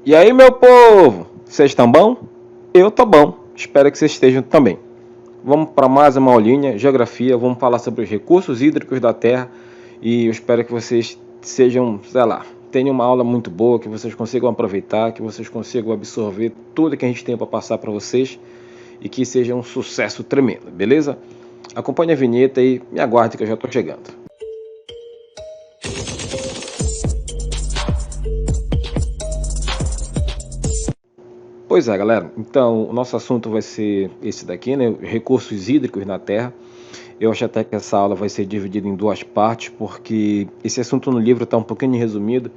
E aí, meu povo, vocês estão bom? Eu tô bom, espero que vocês estejam também. Vamos para mais uma aulinha, geografia, vamos falar sobre os recursos hídricos da Terra e eu espero que vocês sejam, sei lá, tenham uma aula muito boa, que vocês consigam aproveitar, que vocês consigam absorver tudo que a gente tem para passar para vocês e que seja um sucesso tremendo, beleza? Acompanhe a vinheta e me aguarde que eu já estou chegando. Pois é, galera. Então, o nosso assunto vai ser esse daqui, né? Recursos hídricos na Terra. Eu acho até que essa aula vai ser dividida em duas partes, porque esse assunto no livro está um pouquinho resumido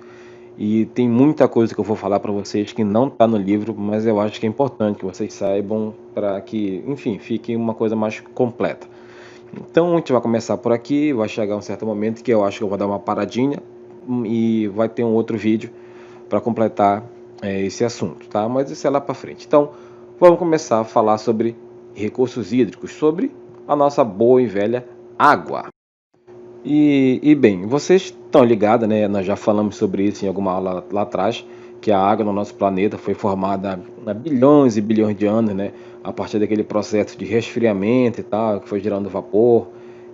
e tem muita coisa que eu vou falar para vocês que não está no livro, mas eu acho que é importante que vocês saibam para que, enfim, fique uma coisa mais completa. Então, a gente vai começar por aqui, vai chegar um certo momento que eu acho que eu vou dar uma paradinha e vai ter um outro vídeo para completar esse assunto, tá? Mas isso é lá para frente. Então, vamos começar a falar sobre recursos hídricos, sobre a nossa boa e velha água. E bem, vocês estão ligados, né? Nós já falamos sobre isso em alguma aula lá atrás, que a água no nosso planeta foi formada há bilhões e bilhões de anos, né? A partir daquele processo de resfriamento e tal, que foi gerando vapor.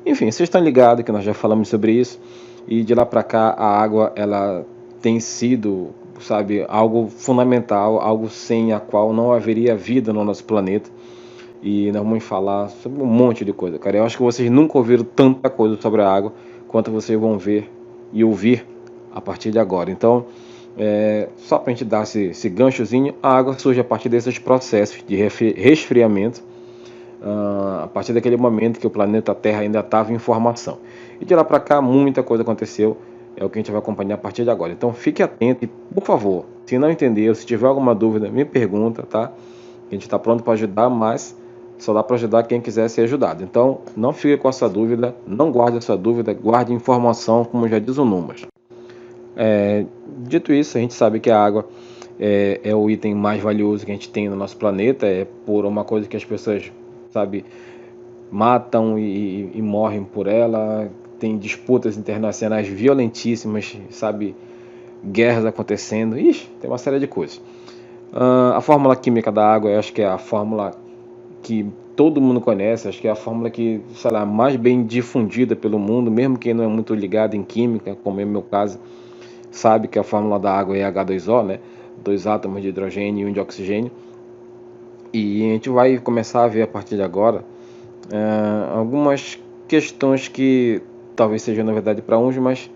Enfim, vocês estão ligados que nós já falamos sobre isso. E de lá para cá, a água, ela tem sido, sabe, algo fundamental, algo sem a qual não haveria vida no nosso planeta. E nós vamos falar sobre um monte de coisa, cara. Eu acho que vocês nunca ouviram tanta coisa sobre a água quanto vocês vão ver e ouvir a partir de agora. Então, só para a gente dar esse ganchozinho, a água surge a partir desses processos de resfriamento, a partir daquele momento que o planeta Terra ainda estava em formação. E de lá para cá, muita coisa aconteceu, é o que a gente vai acompanhar a partir de agora. Então, fique atento e, por favor, se não entendeu, se tiver alguma dúvida, me pergunta, tá? A gente está pronto para ajudar, mas só dá para ajudar quem quiser ser ajudado. Então, não fique com essa dúvida, não guarde essa dúvida, guarde informação, como já diz o Numas. Dito isso, a gente sabe que a água é o item mais valioso que a gente tem no nosso planeta, é por uma coisa que as pessoas, sabe, matam e morrem por ela, tem disputas internacionais violentíssimas, sabe, guerras acontecendo, tem uma série de coisas. A fórmula química da água, eu acho que é a fórmula que todo mundo conhece, acho que é a fórmula que, sei lá, mais bem difundida pelo mundo, mesmo quem não é muito ligado em química, como é o meu caso, sabe que a fórmula da água é H2O, né? 2 átomos de hidrogênio e 1 de oxigênio. E a gente vai começar a ver a partir de agora algumas questões que talvez sejam novidade para uns, mas,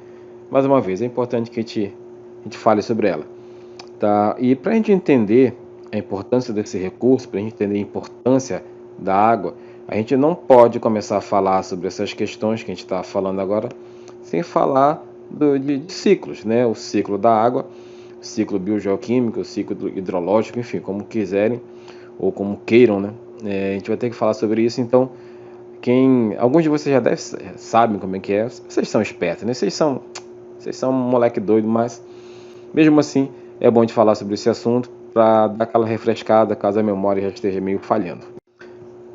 mais uma vez, é importante que a gente fale sobre ela. Tá? E para a gente entender a importância desse recurso, para a gente entender a importância da água, a gente não pode começar a falar sobre essas questões que a gente está falando agora sem falar de ciclos, né? O ciclo da água, o ciclo biogeoquímico, o ciclo hidrológico, enfim, como quiserem ou como queiram, né? A gente vai ter que falar sobre isso, então alguns de vocês já sabem como é que é, vocês são espertos, né? Vocês são um moleque doido, mas mesmo assim é bom de falar sobre esse assunto para dar aquela refrescada caso a memória já esteja meio falhando.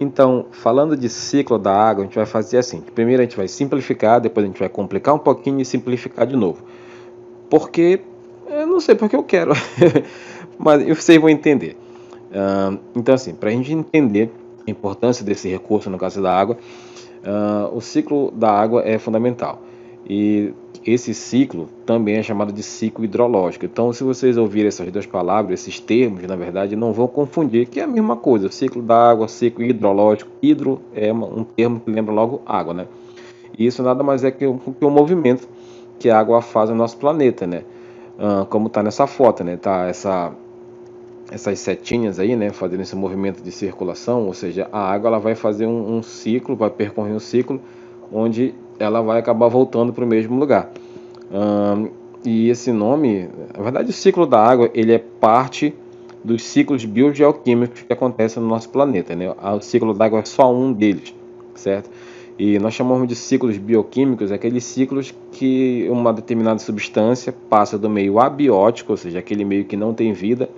Então, falando de ciclo da água, a gente vai fazer assim. Primeiro a gente vai simplificar, depois a gente vai complicar um pouquinho e simplificar de novo. Porque, eu não sei porque eu quero, mas vocês vão entender. Então assim, para a gente entender a importância desse recurso, no caso da água, o ciclo da água é fundamental. E esse ciclo também é chamado de ciclo hidrológico. Então, se vocês ouvirem essas duas palavras, esses termos, na verdade, não vão confundir, que é a mesma coisa. Ciclo da água, ciclo hidrológico. Hidro é um termo que lembra logo água, né? E isso nada mais é que um movimento que a água faz no nosso planeta, né? Como está nessa foto, né? Tá essas setinhas aí, né? Fazendo esse movimento de circulação, ou seja, a água ela vai fazer um ciclo, vai percorrer um ciclo onde ela vai acabar voltando para o mesmo lugar. E esse nome, na verdade, o ciclo da água, ele é parte dos ciclos biogeoquímicos que acontecem no nosso planeta, né? O ciclo da água é só um deles, certo? E nós chamamos de ciclos bioquímicos aqueles ciclos que uma determinada substância passa do meio abiótico, ou seja, aquele meio que não tem vida,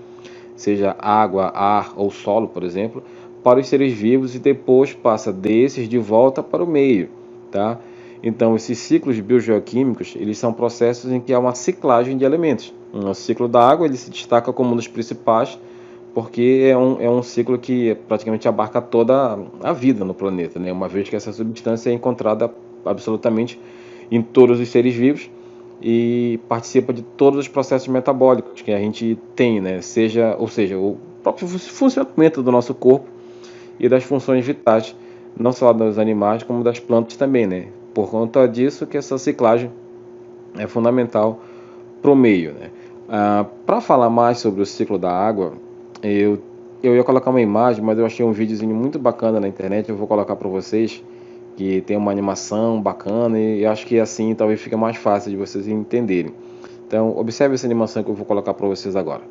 seja água, ar ou solo, por exemplo, para os seres vivos e depois passa desses de volta para o meio, tá? Então, esses ciclos biogeoquímicos, eles são processos em que há uma ciclagem de elementos. O ciclo da água ele se destaca como um dos principais porque é um ciclo que praticamente abarca toda a vida no planeta, né? Uma vez que essa substância é encontrada absolutamente em todos os seres vivos e participa de todos os processos metabólicos que a gente tem, né? Ou seja, o próprio funcionamento do nosso corpo e das funções vitais, não só dos animais, como das plantas também, né? Por conta disso que essa ciclagem é fundamental para o meio, né? Para falar mais sobre o ciclo da água, eu, eu ia colocar uma imagem, mas eu achei um videozinho muito bacana na internet, eu vou colocar para vocês, que tem uma animação bacana e eu acho que assim talvez fique mais fácil de vocês entenderem. Então, observe essa animação que eu vou colocar para vocês agora.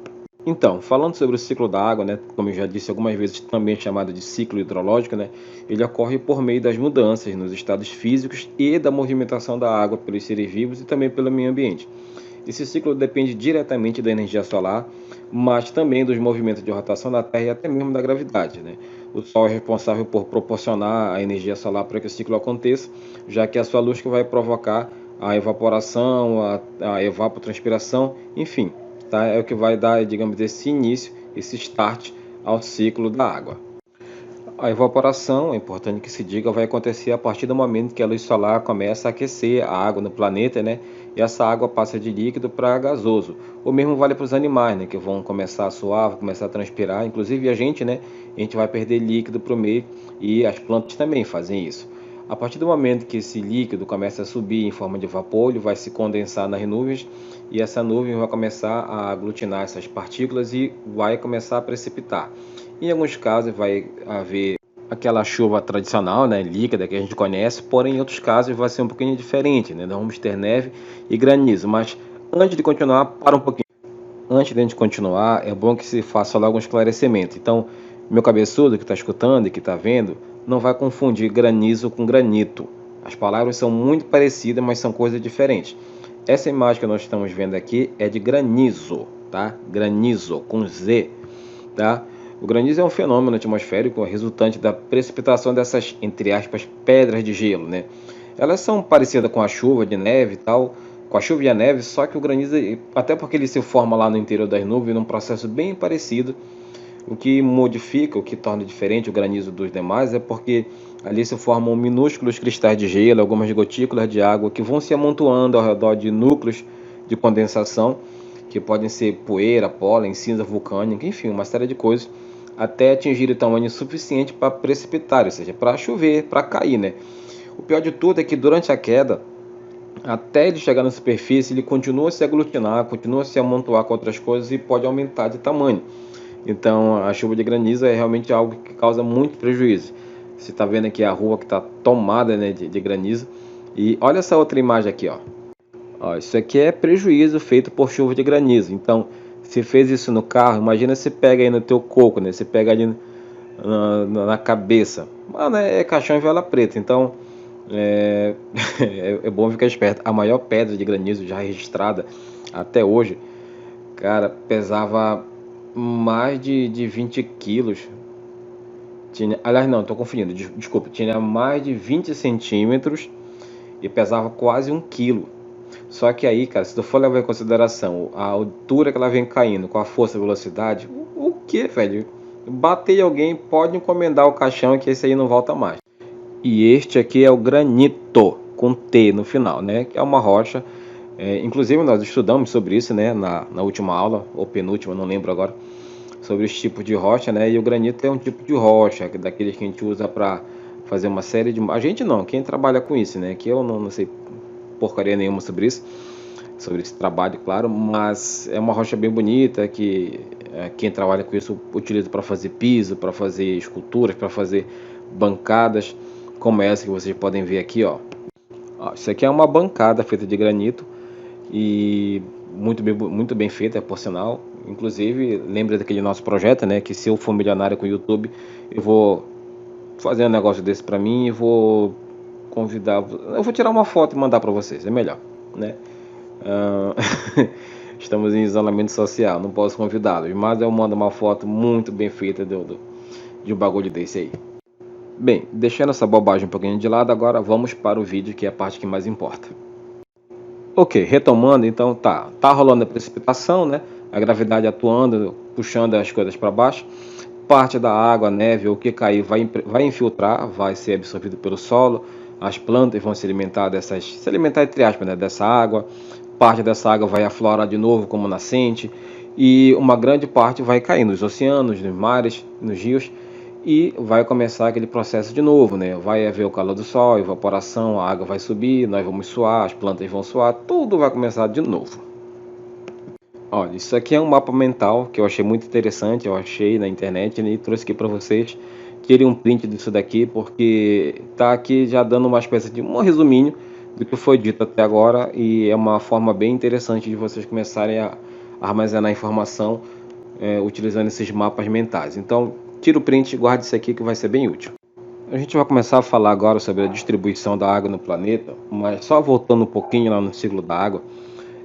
Então, falando sobre o ciclo da água, né, como eu já disse algumas vezes, também chamado de ciclo hidrológico, né, ele ocorre por meio das mudanças nos estados físicos e da movimentação da água pelos seres vivos e também pelo meio ambiente. Esse ciclo depende diretamente da energia solar, mas também dos movimentos de rotação da Terra e até mesmo da gravidade, né? O Sol é responsável por proporcionar a energia solar para que o ciclo aconteça, já que é a sua luz que vai provocar a evaporação, a evapotranspiração, enfim, tá? É o que vai dar, digamos, esse início, esse start ao ciclo da água. A evaporação, é importante que se diga, vai acontecer a partir do momento que a luz solar começa a aquecer a água no planeta, né? E essa água passa de líquido para gasoso. O mesmo vale para os animais, né? Que vão começar a suar, vão começar a transpirar. Inclusive a gente, né? A gente vai perder líquido para o meio e as plantas também fazem isso. A partir do momento que esse líquido começa a subir em forma de vapor, ele vai se condensar nas nuvens e essa nuvem vai começar a aglutinar essas partículas e vai começar a precipitar. Em alguns casos vai haver aquela chuva tradicional, né, líquida que a gente conhece, porém em outros casos vai ser um pouquinho diferente, né? Nós vamos ter neve e granizo. Mas antes de continuar, para um pouquinho. Antes de a gente continuar, é bom que se faça logo um esclarecimento. Então, meu cabeçudo que está escutando e que está vendo, não vai confundir granizo com granito. As palavras são muito parecidas, mas são coisas diferentes. Essa imagem que nós estamos vendo aqui é de granizo, tá? Granizo com Z, tá? O granizo é um fenômeno atmosférico resultante da precipitação dessas, entre aspas, pedras de gelo, né? Elas são parecidas com a chuva de neve e tal, com a chuva e a neve, só que o granizo, até porque ele se forma lá no interior das nuvens, num processo bem parecido, o que modifica, o que torna diferente o granizo dos demais é porque ali se formam minúsculos cristais de gelo, algumas gotículas de água que vão se amontoando ao redor de núcleos de condensação, que podem ser poeira, pólen, cinza vulcânica, enfim, uma série de coisas, até atingir o tamanho suficiente para precipitar, ou seja, para chover, para cair, né? O pior de tudo é que durante a queda, até ele chegar na superfície, ele continua a se aglutinar, continua a se amontoar com outras coisas e pode aumentar de tamanho. Então, a chuva de granizo é realmente algo que causa muito prejuízo. Você está vendo aqui a rua que está tomada, né, de granizo. E olha essa outra imagem aqui, ó. Ó, isso aqui é prejuízo feito por chuva de granizo. Então, se fez isso no carro, imagina se pega aí no teu coco, né? Você pega ali na cabeça. Mano, é caixão e vela preta. Então, é, é bom ficar esperto. A maior pedra de granizo já registrada até hoje, cara, pesava mais de 20 quilos. Aliás, não, estou confundindo, desculpa. Tinha mais de 20 centímetros e pesava quase 1 quilo. Só que aí, cara, se tu for levar em consideração a altura que ela vem caindo, com a força e velocidade, o que, velho? Bater em alguém, pode encomendar o caixão que esse aí não volta mais. E este aqui é o granito, com T no final, né? Que é uma rocha. Inclusive nós estudamos sobre isso, né? Na última aula, ou penúltima, não lembro agora, sobre os tipos de rocha, né? E o granito é um tipo de rocha, daqueles que a gente usa para fazer uma série de... A gente não, quem trabalha com isso, né? Que eu não sei porcaria nenhuma sobre isso, sobre esse trabalho, claro, mas é uma rocha bem bonita que quem trabalha com isso utiliza para fazer piso, para fazer esculturas, para fazer bancadas, como essa que vocês podem ver aqui, ó. Isso aqui é uma bancada feita de granito e muito bem feita, por sinal. Inclusive, lembra daquele nosso projeto, né? Que se eu for milionário com o YouTube, eu vou fazer um negócio desse para mim e vou convidar. Eu vou tirar uma foto e mandar para vocês, é melhor, né? Estamos em isolamento social, não posso convidá-los, mas eu mando uma foto muito bem feita de um bagulho desse aí. Bem, deixando essa bobagem um pouquinho de lado, agora vamos para o vídeo, que é a parte que mais importa. Ok, retomando, então tá rolando a precipitação, né? A gravidade atuando, puxando as coisas para baixo. Parte da água, neve ou o que cair vai infiltrar, vai ser absorvido pelo solo. As plantas vão se alimentar entre aspas, né, dessa água. Parte dessa água vai aflorar de novo como nascente e uma grande parte vai cair nos oceanos, nos mares, nos rios e vai começar aquele processo de novo, né? Vai haver o calor do sol, evaporação, a água vai subir, nós vamos suar, as plantas vão suar, tudo vai começar de novo. Olha, isso aqui é um mapa mental que eu achei muito interessante, eu achei na internet e trouxe aqui para vocês. Tirei um print disso daqui porque tá aqui já dando uma espécie de um resuminho do que foi dito até agora e é uma forma bem interessante de vocês começarem a armazenar informação utilizando esses mapas mentais. Então, tira o print e guarde isso aqui que vai ser bem útil. A gente vai começar a falar agora sobre a distribuição da água no planeta, mas só voltando um pouquinho lá no ciclo da água.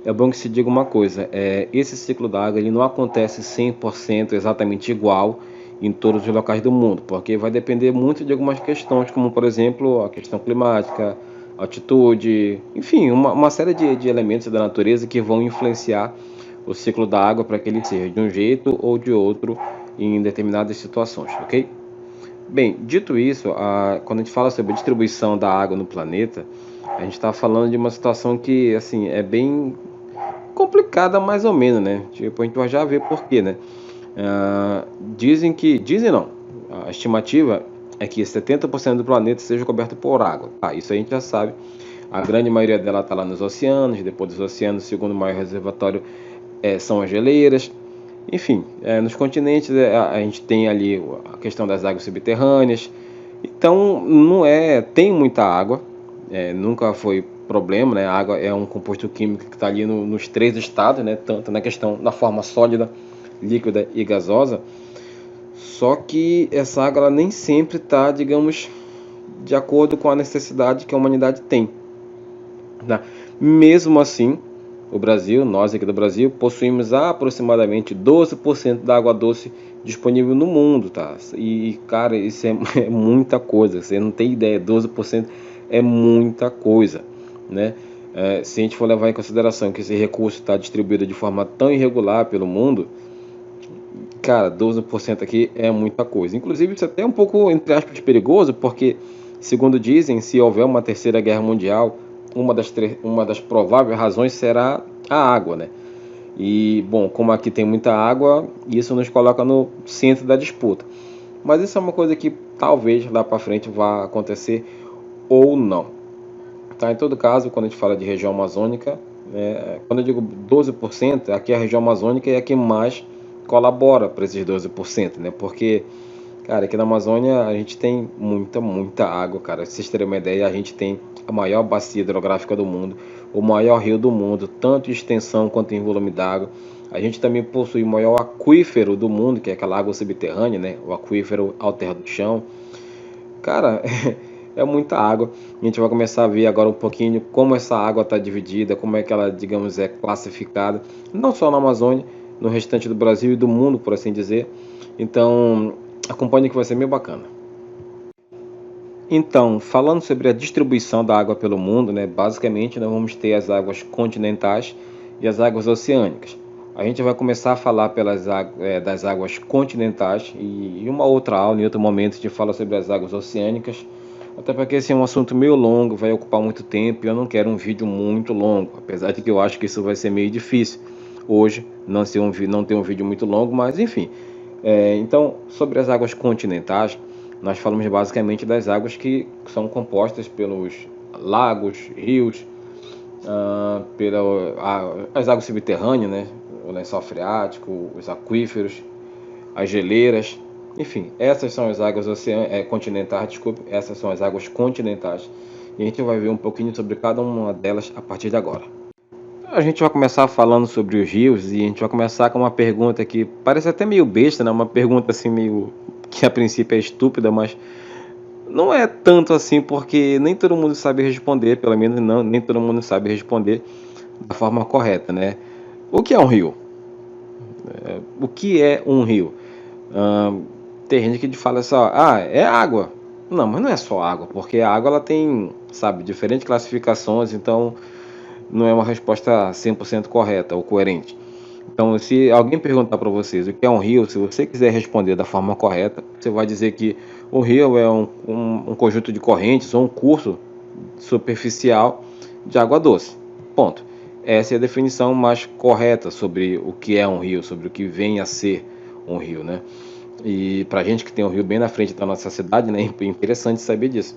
É bom que se diga uma coisa, esse ciclo da água ele não acontece 100% exatamente igual em todos os locais do mundo, porque vai depender muito de algumas questões, como por exemplo a questão climática, altitude, enfim, uma série de elementos da natureza que vão influenciar o ciclo da água para que ele seja de um jeito ou de outro em determinadas situações, ok? Bem, dito isso, quando a gente fala sobre a distribuição da água no planeta, a gente está falando de uma situação que assim é bem complicada mais ou menos, né? Tipo, a gente vai já ver por quê, né? Ah, dizem não, a estimativa é que 70% do planeta seja coberto por água. Isso a gente já sabe. A grande maioria dela está lá nos oceanos, depois dos oceanos, o segundo maior reservatório são as geleiras. Enfim, nos continentes a gente tem ali a questão das águas subterrâneas. Então, não tem muita água, nunca foi problema, né? A água é um composto químico que está ali nos três estados, né? Tanto na questão da forma sólida, líquida e gasosa. Só que essa água ela nem sempre está, digamos, de acordo com a necessidade que a humanidade tem. Tá? Mesmo assim, o Brasil, nós aqui do Brasil, possuímos aproximadamente 12% da água doce disponível no mundo, tá? E, cara, isso é muita coisa, você não tem ideia, 12% é muita coisa, né? Se a gente for levar em consideração que esse recurso está distribuído de forma tão irregular pelo mundo, cara, 12% aqui é muita coisa. Inclusive, isso é até um pouco, entre aspas, perigoso, porque, segundo dizem, se houver uma terceira guerra mundial, uma das prováveis razões será a água, né? E, bom, como aqui tem muita água, isso nos coloca no centro da disputa. Mas isso é uma coisa que talvez lá para frente vá acontecer ou não. Tá? Em todo caso, quando a gente fala de região amazônica, quando eu digo 12%, aqui a região amazônica é a que mais colabora para esses 12%, né? Porque, cara, aqui na Amazônia a gente tem muita água, cara. Se vocês terem uma ideia, a gente tem a maior bacia hidrográfica do mundo, o maior rio do mundo, tanto em extensão quanto em volume d'água. A gente também possui o maior aquífero do mundo, que é aquela água subterrânea, né? O aquífero ao terra do chão. Cara, é muita água. A gente vai começar a ver agora um pouquinho como essa água está dividida, como é que ela, digamos, é classificada, não só na Amazônia, no restante do Brasil e do mundo, por assim dizer. Então, acompanhe que vai ser meio bacana. Então, falando sobre a distribuição da água pelo mundo, né, basicamente nós vamos ter as águas continentais e as águas oceânicas. A gente vai começar a falar das águas continentais e em uma outra aula, em outro momento, a gente fala sobre as águas oceânicas, até porque esse é um assunto meio longo, vai ocupar muito tempo e eu não quero um vídeo muito longo, apesar de que eu acho que isso vai ser meio difícil hoje, não ter um vídeo muito longo, mas enfim. Então, sobre as águas continentais, nós falamos basicamente das águas que são compostas pelos lagos, rios, as águas subterrâneas, né? O lençol freático, os aquíferos, as geleiras, enfim, essas são as águas continentais, desculpe, essas são as águas continentais. E a gente vai ver um pouquinho sobre cada uma delas a partir de agora. A gente vai começar falando sobre os rios e a gente vai começar com uma pergunta que parece até meio besta, né? Uma pergunta assim meio que a princípio é estúpida, mas não é tanto assim porque nem todo mundo sabe responder, pelo menos não, nem todo mundo sabe responder da forma correta, né? O que é um rio? O que é um rio? Tem gente que fala só, é água. Não, mas não é só água, porque a água ela tem, sabe, diferentes classificações, então não é uma resposta 100% correta ou coerente. Então, se alguém perguntar para vocês o que é um rio, se você quiser responder da forma correta, você vai dizer que o rio é um conjunto de correntes ou um curso superficial de água doce. Ponto. Essa é a definição mais correta sobre o que é um rio, sobre o que vem a ser um rio, né? E para a gente que tem um rio bem na frente da nossa cidade, né, é interessante saber disso.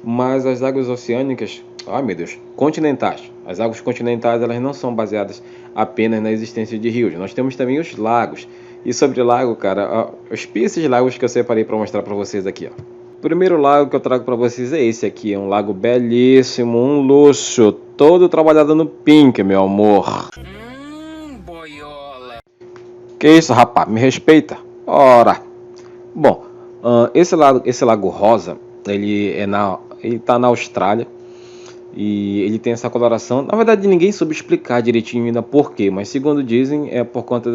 Mas as águas oceânicas, ai meu Deus, continentais. As águas continentais, elas não são baseadas apenas na existência de rios. Nós temos também os lagos. E sobre lago, cara, esses lagos que eu separei para mostrar para vocês aqui, ó. O primeiro lago que eu trago para vocês é esse aqui, é um lago belíssimo, um luxo, todo trabalhado no pink, meu amor. Boiola. Que isso, rapaz? Me respeita. Ora. Bom, esse lago rosa, ele tá na Austrália e ele tem essa coloração. Na verdade, ninguém soube explicar direitinho ainda por quê, mas segundo dizem, é por conta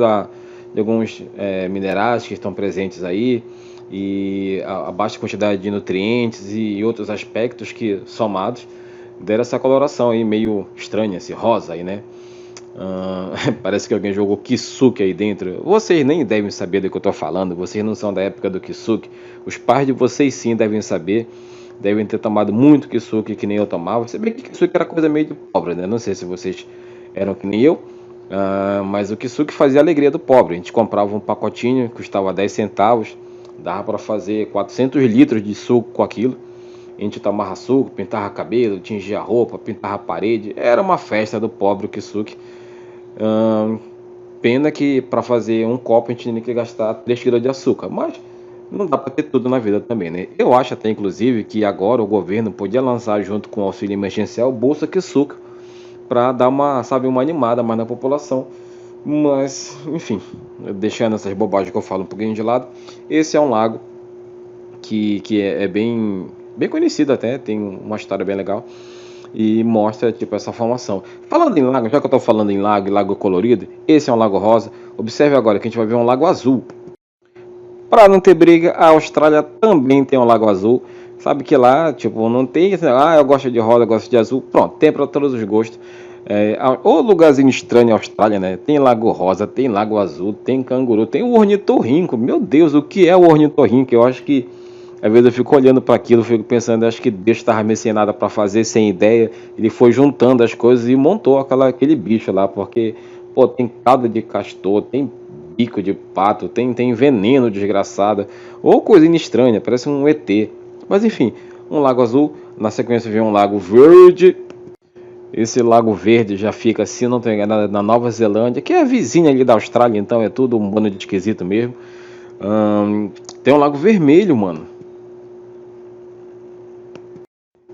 de alguns minerais que estão presentes aí e a baixa quantidade de nutrientes e outros aspectos que, somados, deram essa coloração aí meio estranha, esse rosa aí, né? Parece que alguém jogou Kisuke aí dentro. Vocês nem devem saber do que eu tô falando. Vocês não são da época do Kisuke. Os pais de vocês sim devem saber. Devem ter tomado muito Kisuke que nem eu tomava. Você vê que Kisuke era coisa meio de pobre, né? Não sei se vocês eram que nem eu. Mas o Kisuke fazia a alegria do pobre. A gente comprava um pacotinho, custava 10 centavos. Dava para fazer 400 litros de suco com aquilo. A gente tomava suco, pintava cabelo, tingia a roupa, pintava a parede. Era uma festa do pobre o Kisuke. Pena que para fazer um copo a gente tinha que gastar 3 kg de açúcar, mas não dá para ter tudo na vida também, né? Eu acho até inclusive que agora o governo podia lançar junto com o auxílio emergencial Bolsa que Açúcar para dar uma, sabe, uma animada mais na população. Mas, enfim, deixando essas bobagens que eu falo um pouquinho de lado, esse é um lago que é bem conhecido até, tem uma história bem legal e mostra tipo essa formação. Falando em lago, já que eu estou falando em lago e lago colorido, esse é um lago rosa. Observe agora que a gente vai ver um lago azul. Para não ter briga, a Austrália também tem um lago azul. Sabe que lá, tipo, não tem assim, eu gosto de rosa, eu gosto de azul. Pronto, tem para todos os gostos. O lugarzinho estranho é a Austrália, né? Tem lago rosa, tem lago azul, tem canguru, tem o ornitorrinco. Meu Deus, o que é o ornitorrinco? Eu acho que às vezes eu fico olhando para aquilo, fico pensando, acho que Deus estava me sem nada para fazer, sem ideia. Ele foi juntando as coisas e montou aquele bicho lá, porque pô, tem cauda de castor, tem bico de pato, tem veneno desgraçado, ou coisinha estranha, parece um ET. Mas enfim, um lago azul, na sequência vem um lago verde. Esse lago verde já fica, se não tem enganado, na Nova Zelândia, que é a vizinha ali da Austrália, então é tudo um bando de esquisito mesmo. Tem um lago vermelho, mano.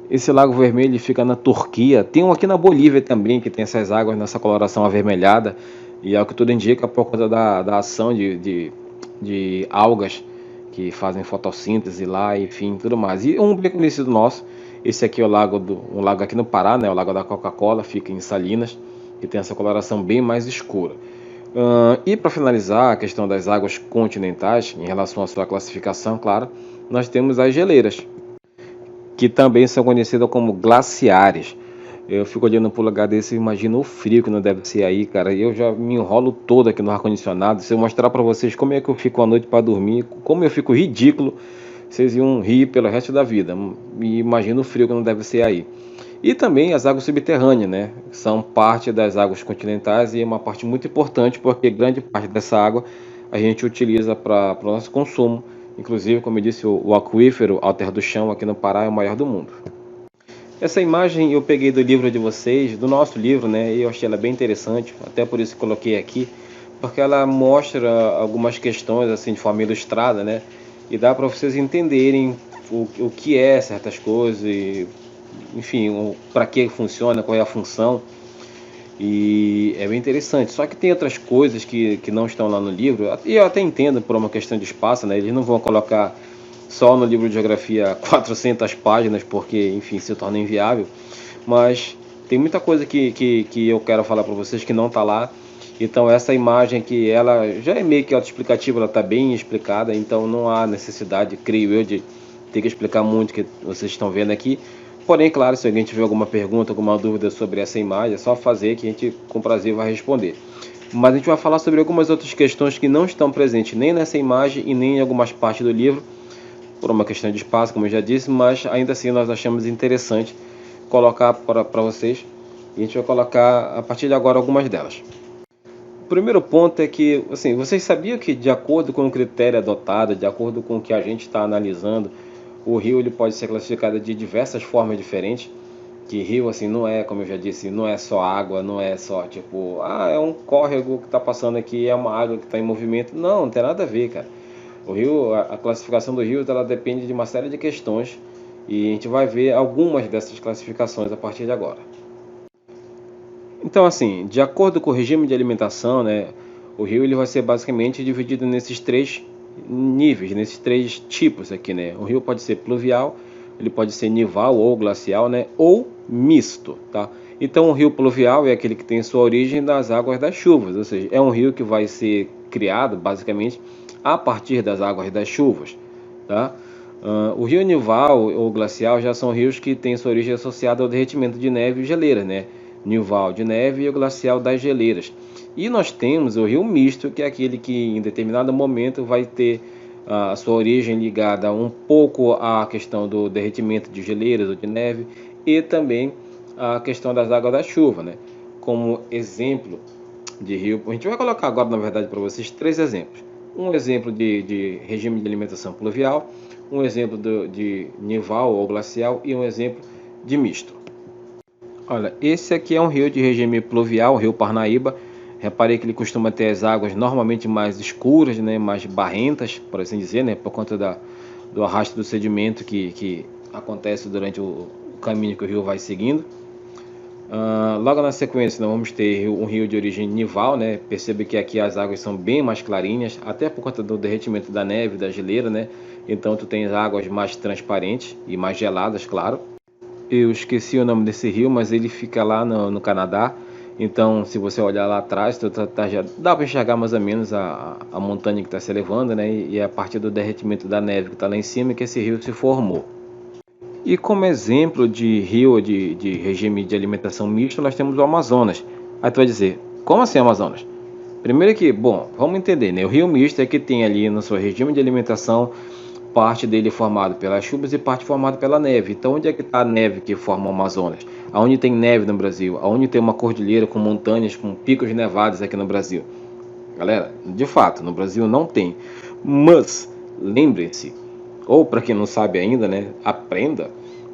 Esse lago vermelho fica na Turquia. Tem um aqui na Bolívia também, que tem essas águas nessa coloração avermelhada. E é o que tudo indica por conta da ação de algas que fazem fotossíntese lá, enfim, tudo mais. E um bem conhecido nosso, esse aqui é um lago aqui no Pará, né? O lago da Coca-Cola, fica em Salinas, que tem essa coloração bem mais escura. E para finalizar a questão das águas continentais, em relação à sua classificação, claro, nós temos as geleiras, que também são conhecidas como glaciares. Eu fico olhando para um lugar desse e imagino o frio que não deve ser aí, cara. Eu já me enrolo todo aqui no ar-condicionado. Se eu mostrar para vocês como é que eu fico à noite para dormir, como eu fico ridículo, vocês iam rir pelo resto da vida. E imagino o frio que não deve ser aí. E também as águas subterrâneas, né? São parte das águas continentais e é uma parte muito importante porque grande parte dessa água a gente utiliza para o nosso consumo. Inclusive, como eu disse, o aquífero Alter do Chão aqui no Pará é o maior do mundo. Essa imagem eu peguei do livro de vocês, do nosso livro, né? E eu achei ela bem interessante, até por isso coloquei aqui, porque ela mostra algumas questões assim de forma ilustrada, né? E dá para vocês entenderem o que é certas coisas, e, enfim, para que funciona, qual é a função. E é bem interessante. Só que tem outras coisas que não estão lá no livro, e eu até entendo por uma questão de espaço, né? Eles não vão colocar só no livro de geografia 400 páginas, porque, enfim, se torna inviável. Mas tem muita coisa que eu quero falar para vocês que não está lá. Então essa imagem aqui, ela já é meio que autoexplicativa, ela está bem explicada, então não há necessidade, creio eu, de ter que explicar muito o que vocês estão vendo aqui. Porém, claro, se alguém tiver alguma pergunta, alguma dúvida sobre essa imagem, é só fazer que a gente com prazer vai responder. Mas a gente vai falar sobre algumas outras questões que não estão presentes nem nessa imagem e nem em algumas partes do livro, por uma questão de espaço, como eu já disse, mas ainda assim nós achamos interessante colocar para vocês, e a gente vai colocar a partir de agora algumas delas. O primeiro ponto é que, assim, vocês sabiam que de acordo com o critério adotado, de acordo com o que a gente está analisando, o rio ele pode ser classificado de diversas formas diferentes? Que rio, assim, não é, como eu já disse, não é só água, não é só tipo, é um córrego que está passando aqui, é uma água que está em movimento. Não tem nada a ver, cara. O rio, a classificação do rio, ela depende de uma série de questões e a gente vai ver algumas dessas classificações a partir de agora. Então, assim, de acordo com o regime de alimentação, né, o rio ele vai ser basicamente dividido nesses três níveis, nesses três tipos aqui, né? O rio pode ser pluvial, ele pode ser nival ou glacial, né, ou misto, tá? Então, o rio pluvial é aquele que tem sua origem nas águas das chuvas, ou seja, é um rio que vai ser criado basicamente a partir das águas das chuvas, tá? O rio nival ou glacial já são rios que têm sua origem associada ao derretimento de neve e geleiras, né? Nival de neve e o glacial das geleiras. E nós temos o rio misto, que é aquele que em determinado momento vai ter a sua origem ligada um pouco à questão do derretimento de geleiras ou de neve e também a questão das águas da chuva, né? Como exemplo de rio, a gente vai colocar agora, na verdade, para vocês três exemplos. Um exemplo de regime de alimentação pluvial, um exemplo de nival ou glacial e um exemplo de misto. Olha, esse aqui é um rio de regime pluvial, o rio Parnaíba. Reparei que ele costuma ter as águas normalmente mais escuras, né, mais barrentas, por assim dizer, né, por conta do arrasto do sedimento que acontece durante o caminho que o rio vai seguindo. Logo na sequência, nós vamos ter um rio de origem nival, né? Percebe que aqui as águas são bem mais clarinhas, até por conta do derretimento da neve, da geleira, né? Então tu tens águas mais transparentes e mais geladas, claro. Eu esqueci o nome desse rio, mas ele fica lá no Canadá. Então, se você olhar lá atrás, já dá para enxergar mais ou menos a montanha que está se elevando, né? E é a partir do derretimento da neve que está lá em cima que esse rio se formou. E como exemplo de rio de regime de alimentação misto, nós temos o Amazonas. Aí tu vai dizer, como assim Amazonas? Primeiro que, bom, vamos entender, né? O rio misto é que tem ali no seu regime de alimentação parte dele formado pelas chuvas e parte formada pela neve. Então, onde é que está a neve que forma o Amazonas? Aonde tem neve no Brasil? Aonde tem uma cordilheira com montanhas, com picos nevados aqui no Brasil? Galera, de fato, no Brasil não tem. Mas, lembrem-se, ou para quem não sabe ainda, né, aprenda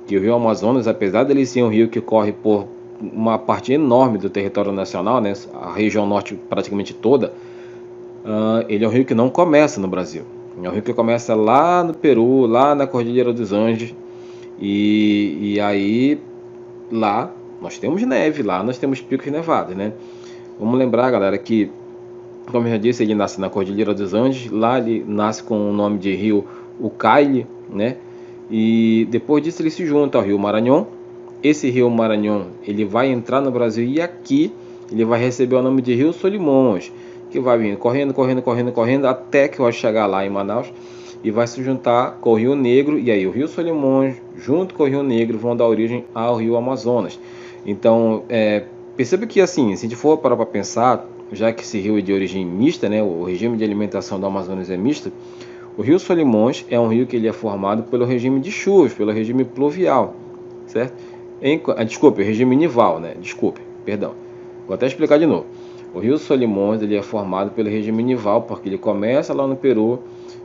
que o rio Amazonas, apesar dele ser um rio que corre por uma parte enorme do território nacional, né, a região norte praticamente toda, ele é um rio que não começa no Brasil. É um rio que começa lá no Peru, lá na Cordilheira dos Andes, e aí lá nós temos neve, lá nós temos picos nevados, né? Vamos lembrar, galera, que, como eu já disse, ele nasce na Cordilheira dos Andes, lá ele nasce com o nome de rio Ucayali, né? E depois disso ele se junta ao rio Maranhão. Esse rio Maranhão, ele vai entrar no Brasil e aqui ele vai receber o nome de rio Solimões, que vai vir correndo, correndo, correndo, correndo, até que vai chegar lá em Manaus e vai se juntar com o Rio Negro, e aí o Rio Solimões, junto com o Rio Negro, vão dar origem ao Rio Amazonas. Então, perceba que assim, se a gente for parar para pensar, já que esse rio é de origem mista, né, o regime de alimentação do Amazonas é misto, o Rio Solimões é um rio que ele é formado pelo regime de chuvas, pelo regime pluvial, certo? Desculpe, o regime nival, né? Desculpe, perdão. Vou até explicar de novo. O rio Solimões ele é formado pelo regime nival, porque ele começa lá no Peru,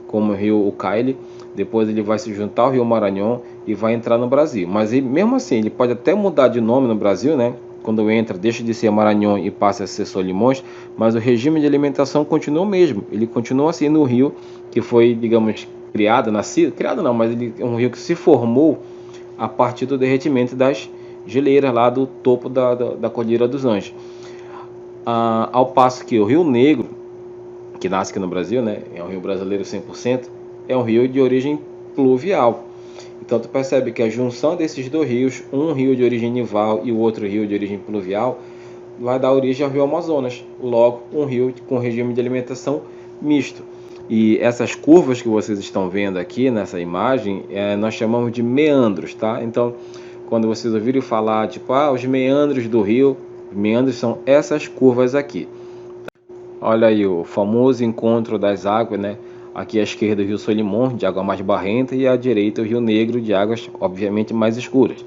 como o rio Ucayali, depois ele vai se juntar ao rio Maranhão e vai entrar no Brasil. Mas ele, mesmo assim, ele pode até mudar de nome no Brasil, né? Quando entra, deixa de ser Maranhão e passa a ser Solimões, mas o regime de alimentação continua o mesmo. Ele continua assim no rio que foi, digamos, criado não, mas ele é um rio que se formou a partir do derretimento das geleiras lá do topo da Cordilheira dos Andes. Ao passo que o Rio Negro, que nasce aqui no Brasil, né, é um rio brasileiro 100%, é um rio de origem pluvial. Então tu percebe que a junção desses dois rios, um rio de origem nival e o outro rio de origem pluvial, vai dar origem ao rio Amazonas, logo um rio com regime de alimentação misto. E essas curvas que vocês estão vendo aqui nessa imagem, nós chamamos de meandros, tá? Então, quando vocês ouvirem falar, tipo, os meandros do rio, meandros são essas curvas aqui. Olha aí o famoso encontro das águas, né? Aqui à esquerda o rio Solimão, de água mais barrenta, e à direita o rio Negro, de águas obviamente mais escuras.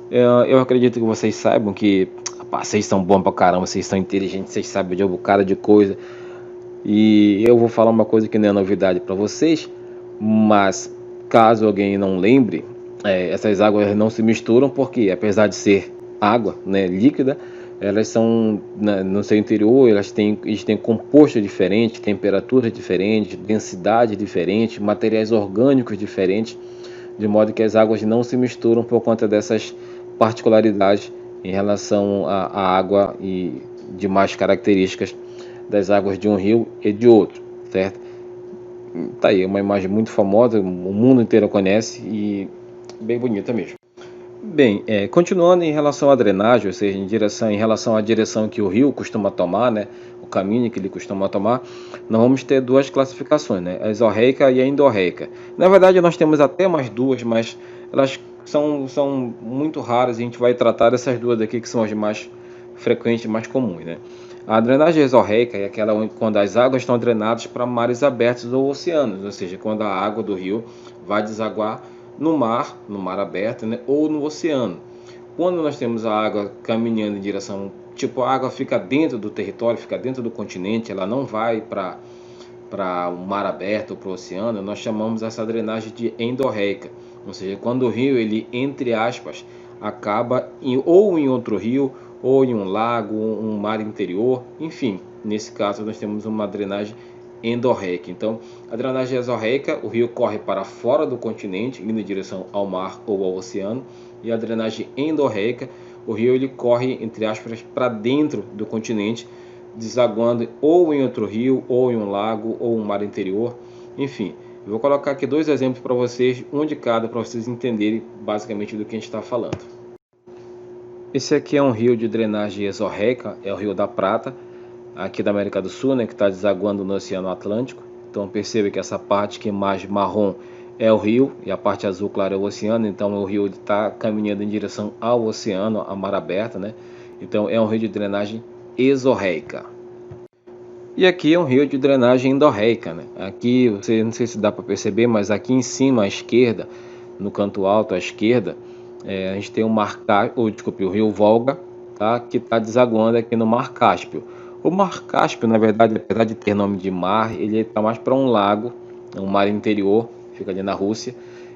Eu acredito que vocês saibam que vocês são bons pra caramba, vocês são inteligentes, vocês sabem de um bocado de coisa. E eu vou falar uma coisa que não é novidade para vocês, mas caso alguém não lembre, essas águas não se misturam porque, apesar de ser água, né, líquida, elas são no seu interior, eles têm composto diferente, temperatura diferente, densidade diferente, materiais orgânicos diferentes, de modo que as águas não se misturam por conta dessas particularidades em relação à água e demais características das águas de um rio e de outro, certo? Tá aí, uma imagem muito famosa, o mundo inteiro conhece e bem bonita mesmo. Bem, continuando em relação à drenagem, ou seja, em relação à direção que o rio costuma tomar, né, o caminho que ele costuma tomar, nós vamos ter duas classificações, né, a exorreica e a endorreica. Na verdade, nós temos até mais duas, mas elas são muito raras e a gente vai tratar dessas duas aqui que são as mais frequentes, mais comuns, né. A drenagem exorreica é aquela quando as águas estão drenadas para mares abertos ou oceanos, ou seja, quando a água do rio vai desaguar no mar aberto, né, ou no oceano. Quando nós temos a água caminhando em direção, tipo, a água fica dentro do território, fica dentro do continente, ela não vai para o mar aberto ou para o oceano, nós chamamos essa drenagem de endorreica. Ou seja, quando o rio, ele, entre aspas, acaba ou em outro rio, ou em um lago, um mar interior, enfim, nesse caso nós temos uma drenagem endorreica. Então, a drenagem exorreica, o rio corre para fora do continente, indo em direção ao mar ou ao oceano, e a drenagem endorreica, o rio ele corre, entre aspas, para dentro do continente, desaguando ou em outro rio, ou em um lago, ou um mar interior, enfim. Eu vou colocar aqui dois exemplos para vocês, um de cada, para vocês entenderem basicamente do que a gente está falando. Esse aqui é um rio de drenagem exorreica, é o Rio da Prata, aqui da América do Sul, né, que está desaguando no Oceano Atlântico. Então perceba que essa parte que é mais marrom é o rio e a parte azul clara é o oceano. Então o rio está caminhando em direção ao oceano, a mar aberta, né? Então é um rio de drenagem exorreica. E aqui é um rio de drenagem endorreica, né? Aqui, você não sei se dá para perceber, mas aqui em cima à esquerda, no canto alto à esquerda, a gente tem o rio Volga, tá? Que está desaguando aqui no Mar Cáspio. O Mar Cáspio, na verdade, apesar de ter nome de mar, ele está mais para um lago, um mar interior, fica ali na Rússia.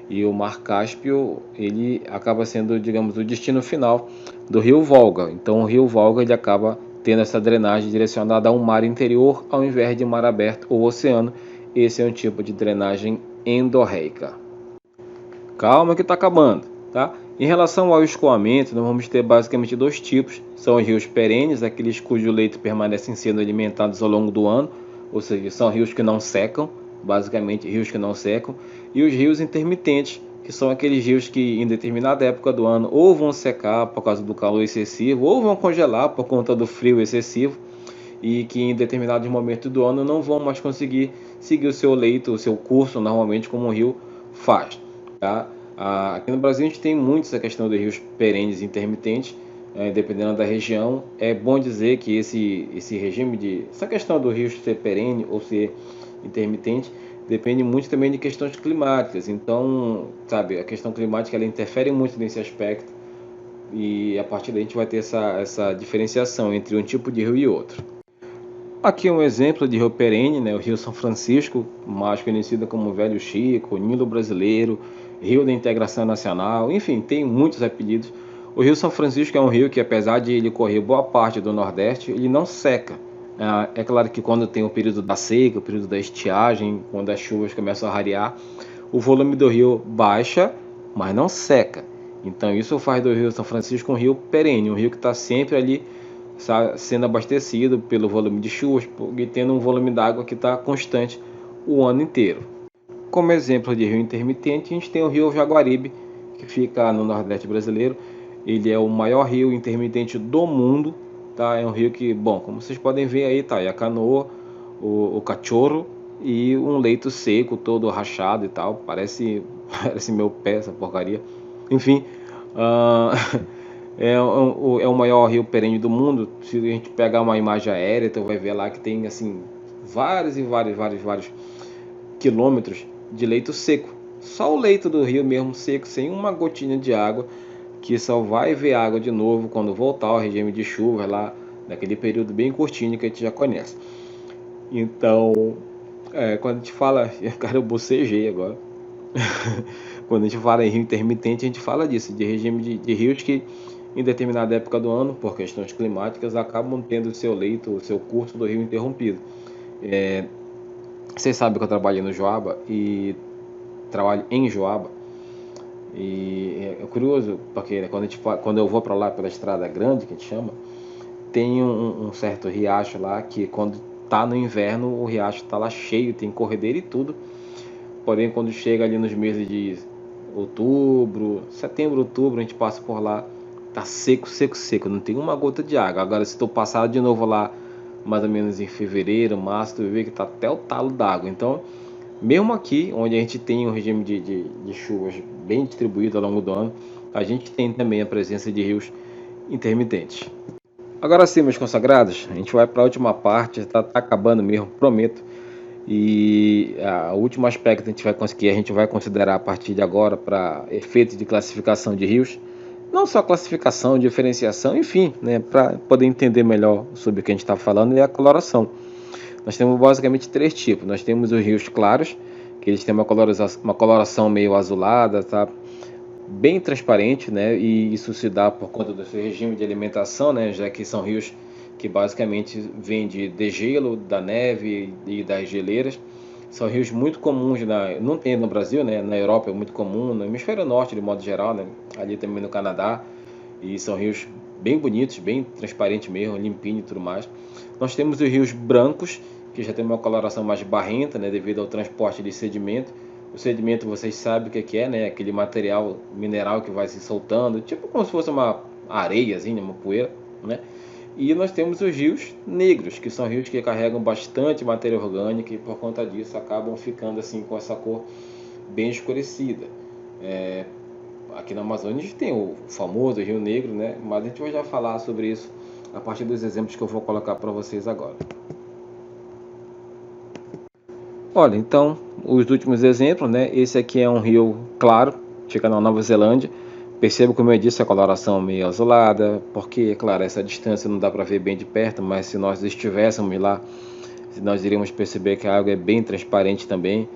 E o Mar Cáspio, ele acaba sendo, digamos, o destino final do rio Volga. Então o rio Volga ele acaba tendo essa drenagem direcionada a um mar interior ao invés de mar aberto ou oceano. Esse é um tipo de drenagem endorreica. Calma que está acabando, tá? Em relação ao escoamento, nós vamos ter basicamente dois tipos. São os rios perenes, aqueles cujo leito permanecem sendo alimentados ao longo do ano, ou seja, são rios que não secam, basicamente rios que não secam, e os rios intermitentes, que são aqueles rios que em determinada época do ano ou vão secar por causa do calor excessivo, ou vão congelar por conta do frio excessivo, e que em determinados momentos do ano não vão mais conseguir seguir o seu leito, o seu curso normalmente como o rio faz, tá? Aqui no Brasil a gente tem muito essa questão de rios perenes e intermitentes, dependendo da região. É bom dizer que esse regime essa questão do rio ser perene ou ser intermitente depende muito também de questões climáticas. Então, sabe, a questão climática ela interfere muito nesse aspecto e a partir daí a gente vai ter essa diferenciação entre um tipo de rio e outro. Aqui um exemplo de rio perene, né, o Rio São Francisco, mais conhecido como Velho Chico, Nilo Brasileiro, Rio da Integração Nacional, enfim, tem muitos apelidos. O Rio São Francisco é um rio que, apesar de ele correr boa parte do Nordeste, ele não seca. É claro que quando tem o período da seca, o período da estiagem, quando as chuvas começam a rarear, o volume do rio baixa, mas não seca. Então isso faz do Rio São Francisco um rio perene, um rio que está sempre ali sendo abastecido pelo volume de chuvas e tendo um volume d'água que está constante o ano inteiro. Como exemplo de rio intermitente, a gente tem o rio Jaguaribe, que fica no Nordeste brasileiro. Ele é o maior rio intermitente do mundo, tá? É um rio que, bom, como vocês podem ver aí, tá aí a canoa, o cachorro e um leito seco, todo rachado e tal. Parece meu pé essa porcaria. Enfim, Ah, é o maior rio perene do mundo. Se a gente pegar uma imagem aérea, então vai ver lá que tem assim vários e vários quilômetros de leito seco. Só o leito do rio mesmo seco, sem uma gotinha de água, que só vai ver água de novo quando voltar ao regime de chuva lá, naquele período bem curtinho que a gente já conhece. Então, quando a gente fala, cara, eu bocejei agora. Quando a gente fala em rio intermitente, a gente fala disso, de regime de rios que em determinada época do ano, por questões climáticas, acabam tendo o seu leito, o seu curso do rio interrompido. Vocês sabem que eu trabalhei no Joaba e trabalho em Joaba. E é curioso, porque quando eu vou para lá pela estrada grande, que a gente chama, tem um certo riacho lá que quando tá no inverno o riacho tá lá cheio, tem corredeira e tudo. Porém, quando chega ali nos meses de outubro, setembro, outubro, a gente passa por lá, tá seco, seco, seco, não tem uma gota de água. Agora, se tu passar de novo lá, mais ou menos em fevereiro, março, tu vai ver que tá até o talo d'água. Então, mesmo aqui, onde a gente tem um regime de chuvas bem distribuído ao longo do ano, a gente tem também a presença de rios intermitentes. Agora sim, meus consagrados, a gente vai para a última parte, tá acabando mesmo, prometo. E o último aspecto que a gente vai considerar a partir de agora para efeitos de classificação de rios, não só classificação, diferenciação, enfim, né, para poder entender melhor sobre o que a gente está falando, é a coloração. Nós temos basicamente três tipos. Nós temos os rios claros, que eles têm uma coloração meio azulada, tá? Bem transparente, né? E isso se dá por conta do seu regime de alimentação, né? Já que são rios que basicamente vêm de degelo, da neve e das geleiras. São rios muito comuns, não tem no Brasil, né? Na Europa é muito comum, no hemisfério norte de modo geral, né? Ali também no Canadá. E são rios bem bonitos, bem transparentes mesmo, limpinho e tudo mais. Nós temos os rios brancos, que já tem uma coloração mais barrenta, né? Devido ao transporte de sedimento. O sedimento vocês sabem o que é, né? Aquele material mineral que vai se soltando, tipo como se fosse uma areiazinha, uma poeira, né? E nós temos os rios negros, que são rios que carregam bastante matéria orgânica e por conta disso acabam ficando assim com essa cor bem escurecida. Aqui na Amazônia a gente tem o famoso Rio Negro, né? Mas a gente vai já falar sobre isso a partir dos exemplos que eu vou colocar para vocês agora. Olha, então, os últimos exemplos, né? Esse aqui é um rio claro, fica na Nova Zelândia. Percebo, como eu disse, a coloração meio azulada, porque, é claro, essa distância não dá para ver bem de perto, mas se nós estivéssemos lá, nós iríamos perceber que a água é bem transparente também.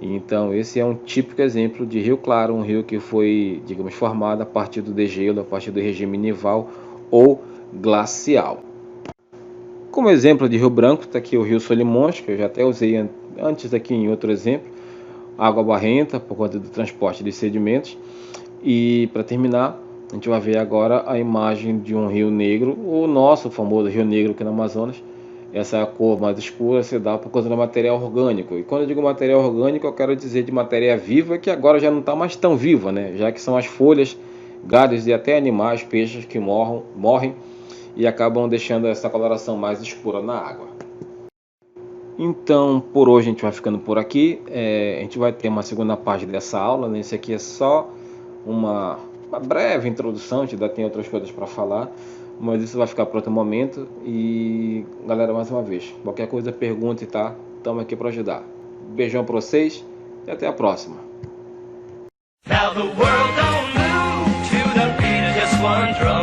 Então, esse é um típico exemplo de rio claro, um rio que foi, digamos, formado a partir do degelo, a partir do regime nival ou glacial. Como exemplo de rio branco, está aqui o rio Solimões, que eu já até usei antes aqui em outro exemplo. Água barrenta, por conta do transporte de sedimentos. E para terminar, a gente vai ver agora a imagem de um rio negro, o nosso famoso rio negro aqui no Amazonas. Essa cor mais escura se dá por causa do material orgânico. E quando eu digo material orgânico, eu quero dizer de matéria viva, que agora já não está mais tão viva, né? Já que são as folhas, galhos e até animais, peixes que morrem e acabam deixando essa coloração mais escura na água. Então, por hoje a gente vai ficando por aqui. A gente vai ter uma segunda parte dessa aula, né? Esse aqui é só uma breve introdução, a gente ainda tem outras coisas para falar, mas isso vai ficar para outro momento. E galera, mais uma vez, qualquer coisa pergunte, tá? Estamos aqui para ajudar. Beijão para vocês e até a próxima. Now the world don't move to the beat of just one drum.